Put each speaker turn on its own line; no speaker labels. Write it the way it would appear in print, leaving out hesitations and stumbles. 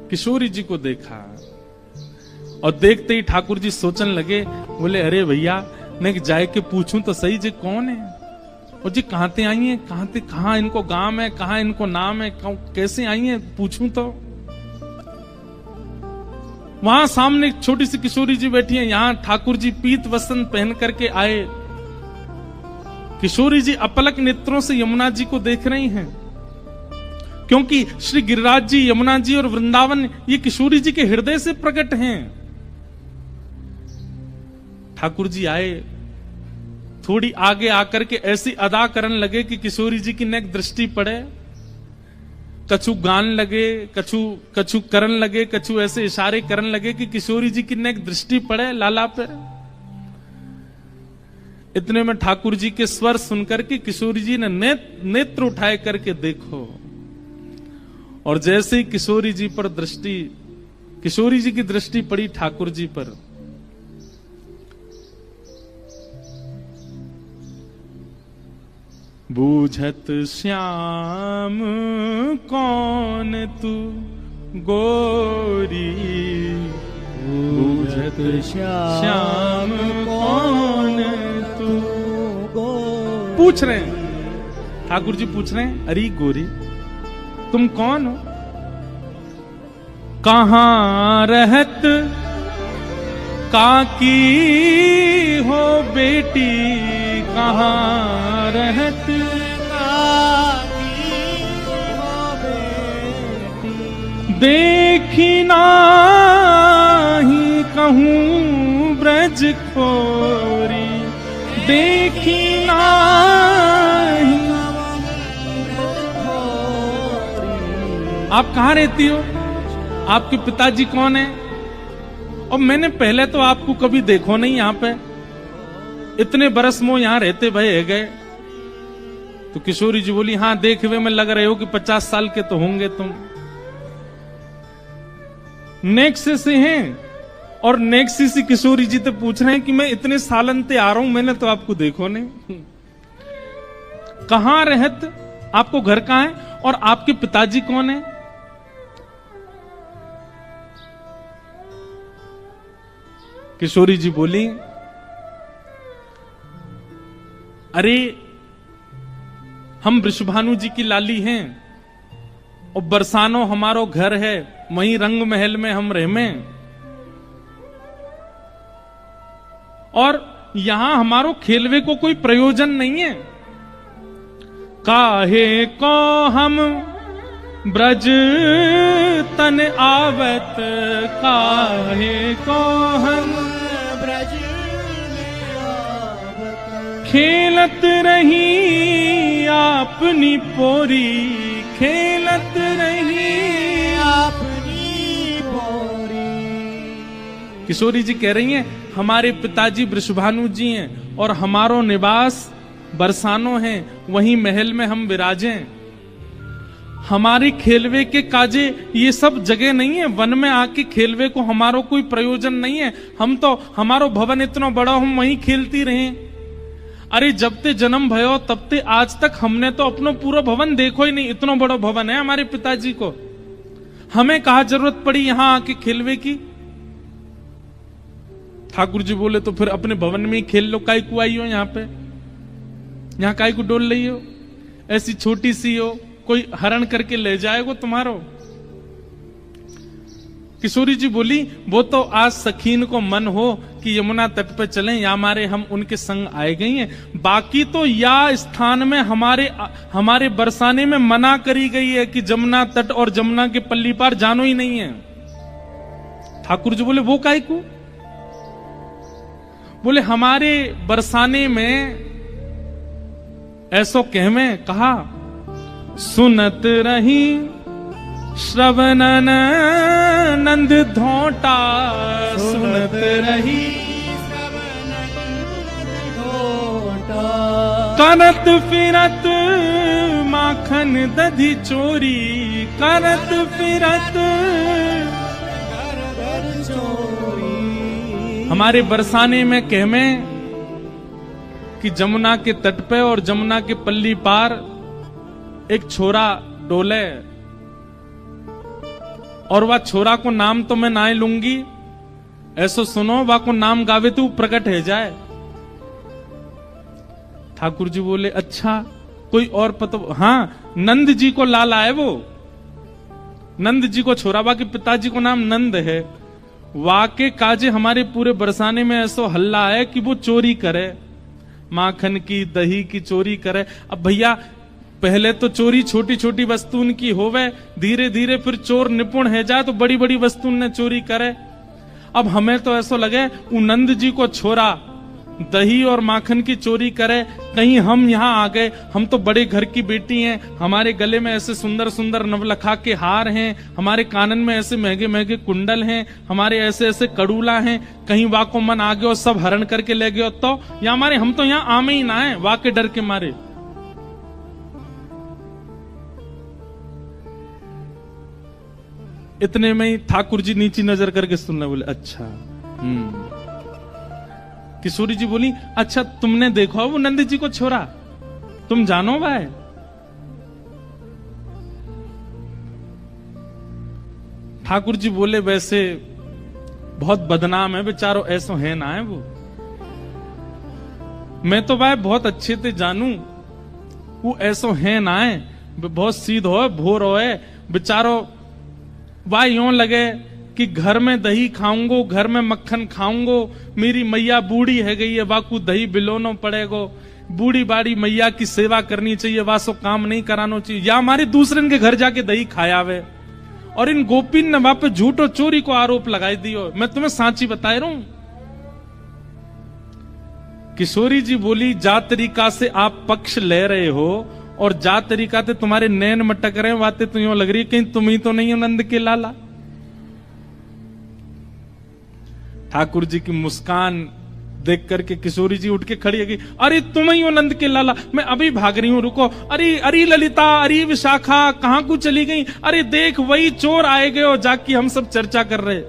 किशोरी जी को देखा और देखते ही ठाकुर जी सोचने लगे, बोले अरे भैया मैं जाए के पूछूं तो सही जी कौन है, और जी कहां ते आई हैं, कहां इनको गांव है, कहां इनको नाम है, कैसे आई हैं पूछूं तो। वहां सामने एक छोटी सी किशोरी जी बैठी हैं, यहां ठाकुर जी पीत वस्त्र पहन करके आए। किशोरी जी अपलक नेत्रों से यमुना जी को देख रही हैं, क्योंकि श्री गिरिराज जी, यमुना जी और वृंदावन ये किशोरी जी के हृदय से प्रकट हैं। ठाकुर जी आए, थोड़ी आगे आकर के ऐसी अदा करने लगे कि किशोरी जी की नेक दृष्टि पड़े। कछु गान लगे, कछु करन लगे, कछु ऐसे इशारे करने लगे कि किशोरी जी की नेक दृष्टि पड़े लाला पे। इतने में ठाकुर जी के स्वर सुनकर के किशोरी जी ने नेत्र उठाए करके देखो, और जैसे ही किशोरी जी की दृष्टि पड़ी ठाकुर जी पर, बूझत श्याम कौन तू गोरी, बूझत श्याम कौन तू गोरी। पूछ रहे हैं ठाकुर जी, पूछ रहे हैं अरे गोरी तुम कौन हो, कहां रहत काकी हो बेटी, कहां रहत काकी हो बेटी, देखी नाही कहूं ब्रज खोरी, देखी नाही। आप कहां रहती हो, आपके पिताजी कौन है, और मैंने पहले तो आपको कभी देखो नहीं यहां पे, इतने बरस मोह यहां रहते भय गए। तो किशोरी जी बोली हां देख हुए में लग रहे हो कि 50 साल के तो होंगे तुम। नेक्सी से हैं, और नेक्सी से किशोरी जी तो पूछ रहे हैं कि मैं इतने सालन ते आ रहा हूं, मैंने तो आपको देखो नहीं। कहां रहत, आपको घर कहां है, और आपके पिताजी कौन है। किशोरी जी बोली अरे हम वृषभानु जी की लाली हैं, और बरसानो हमारो घर है, वहीं रंग महल में हम रहमे, और यहां हमारो खेलवे को कोई प्रयोजन नहीं है। काहे को हम ब्रज तन आवत, काहे को हम ब्रज खेलत रही आपनी पोरी, खेलत रही आपनी पोरी। किशोरी जी कह रही हैं हमारे पिताजी वृषभानु जी हैं, और हमारो निवास बरसानो है, वहीं महल में हम विराजें। हमारे खेलवे के काजे ये सब जगह नहीं है, वन में आके खेलवे को हमारो कोई प्रयोजन नहीं है। हम तो हमारो भवन इतना बड़ा, हम वहीं खेलती रहे। अरे जब ते जन्म भयो तब ते आज तक हमने तो अपनो पूरा भवन देखो ही नहीं, इतना बड़ा भवन है हमारे पिताजी को, हमें कहा जरूरत पड़ी यहां आके खेलवे की। ठाकुर जी बोले तो फिर अपने भवन में ही खेल लो, काय को आई हो यहाँ पे, यहाँ काय को डोल रही हो, ऐसी छोटी सी हो, कोई हरण करके ले जाएगा तुम्हारो। किशोरी जी बोली वो तो आज सखीन को मन हो कि यमुना तट पे चलें, या हमारे हम उनके संग आए गई हैं, बाकी तो या स्थान में हमारे बरसाने में मना करी गई है कि जमुना तट और जमुना के पल्ली पार जानो ही नहीं है। ठाकुर जी बोले वो काहे को, बोले हमारे बरसाने में ऐसो कहवे कहा, सुनत रही श्रवणन नंद धोटा, सुनत रही करत फिरत माखन दधी चोरी, करत फिरत चोरी। हमारे बरसाने में कहमे कि जमुना के तट पे और जमुना के पल्ली पार एक छोरा डोले, और वह छोरा को नाम तो मैं ना लूंगी, ऐसो सुनो वा को नाम गावे तो प्रकट है जाए। ठाकुर जी बोले अच्छा कोई और पता? हाँ, नंद जी को लाला है वो, नंद जी को छोरा, बा के पिताजी को नाम नंद है। वाके काजे हमारे पूरे बरसाने में ऐसो हल्ला है कि वो चोरी करे, माखन की दही की चोरी करे। अब भैया पहले तो चोरी छोटी छोटी वस्तुन की होवे, धीरे धीरे फिर चोर निपुण है जाए तो बड़ी बड़ी वस्तुन ने चोरी करे। अब हमें तो ऐसा लगे वो नंद जी को छोरा दही और माखन की चोरी करे, कहीं हम यहाँ आ गए, हम तो बड़े घर की बेटी हैं, हमारे गले में ऐसे सुंदर सुंदर नवलखा के हार हैं, हमारे कानन में ऐसे महंगे महंगे कुंडल हैं, हमारे ऐसे ऐसे कड़ूला हैं, कहीं वा को मन आ गया और सब हरण करके ले गए तो या हमारे हम तो यहाँ आमे ही ना है वा के डर के मारे। इतने में ही ठाकुर जी नीची नजर करके सुनने बोले अच्छा। किशोरी जी बोली अच्छा तुमने देखो वो नंद जी को छोरा, तुम जानो भाई? ठाकुर जी बोले वैसे बहुत बदनाम है बेचारो, ऐसो है ना है वो। मैं तो भाई बहुत अच्छे से जानू वो ऐसो है ना है, बहुत सीधो है भोर हो है बेचारो। वाह यूं लगे कि घर में दही खाऊंगो, घर में मक्खन खाऊंगो, मेरी मैया बूढ़ी है गई है, वाकू दही बिलोनो पड़ेगो, बूढ़ी बाड़ी मैया की सेवा करनी चाहिए, वासो काम नहीं करानो चाहिए, या हमारे दूसरे के घर जाके दही खायावे। और इन गोपीन ने वहां पे झूठ और चोरी को आरोप लगाई दियो। मैं तुम्हें साची बता रहा हूं। किशोरी जी बोली जा तरीका से आप पक्ष ले रहे हो और जा तरीका से तुम्हारे नैन मटक रहे हैं, बातें तो यूं लग रही है कहीं तुम ही तो नहीं हो नंद के लाला। ठाकुर जी की मुस्कान देख करके किशोरी जी उठ के खड़ी है कि अरे तुम ही हो नंद के लाला, मैं अभी भाग रही हूं, रुको। अरे अरे ललिता, अरे विशाखा कहां को चली गई? अरे देख वही चोर आए गए हो जाके हम सब चर्चा कर रहे।